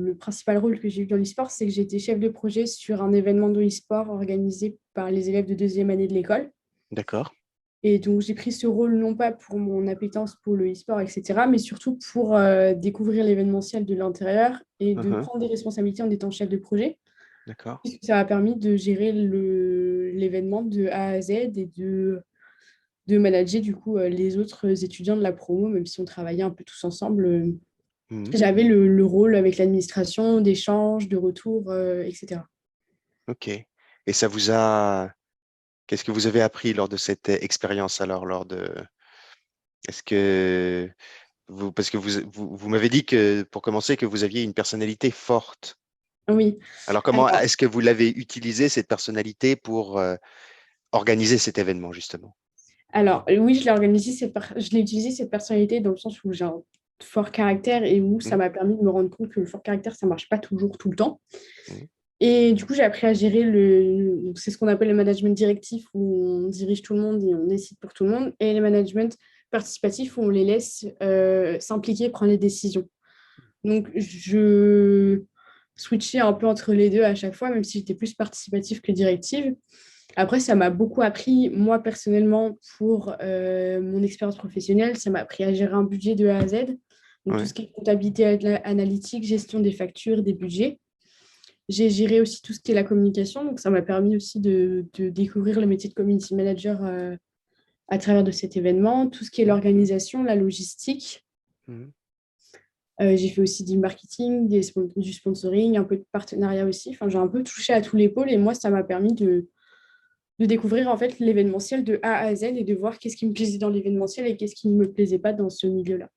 Le principal rôle que j'ai eu dans l'e-sport, c'est que j'ai été chef de projet sur un événement de e-sport organisé par les élèves de deuxième année de l'école. D'accord. Et donc, j'ai pris ce rôle non pas pour mon appétence pour le e-sport, etc., mais surtout pour découvrir l'événementiel de l'intérieur et de Mhm. prendre des responsabilités en étant chef de projet. D'accord. Puisque ça m'a permis de gérer l'événement de A à Z et de manager du coup les autres étudiants de la promo, même si on travaillait un peu tous ensemble. Mhm. J'avais le rôle avec l'administration, d'échange, de retour, etc. Ok. Et ça vous a... Qu'est-ce que vous avez appris lors de cette expérience alors, Est-ce que vous... Parce que vous m'avez dit que, pour commencer, que vous aviez une personnalité forte. Oui. Alors, comment Alors, est-ce que vous l'avez utilisée, cette personnalité, pour organiser cet événement, justement? Oui, je l'ai utilisé cette personnalité dans le sens où j'ai un fort caractère et où ça Mhm. m'a permis de me rendre compte que le fort caractère, ça marche pas toujours tout le temps. Mhm. Et du coup, j'ai appris à gérer donc c'est ce qu'on appelle le management directif où on dirige tout le monde et on décide pour tout le monde, et le management participatif où on les laisse s'impliquer, prendre les décisions. Donc, je switchais un peu entre les deux à chaque fois, même si j'étais plus participative que directive. Après, ça m'a beaucoup appris, moi personnellement, pour mon expérience professionnelle, ça m'a appris à gérer un budget de A à Z. Donc, tout Ouais. ce qui est comptabilité analytique, gestion des factures, des budgets. J'ai géré aussi tout ce qui est la communication. Donc, ça m'a permis aussi de découvrir le métier de community manager à travers de cet événement. Tout ce qui est Mhm. l'organisation, la logistique. Mhm. J'ai fait aussi du marketing, du sponsoring, un peu de partenariat aussi. Enfin, j'ai un peu touché à tous les pôles et moi, ça m'a permis de découvrir en fait l'événementiel de A à Z et de voir qu'est-ce qui me plaisait dans l'événementiel et qu'est-ce qui ne me plaisait pas dans ce milieu-là.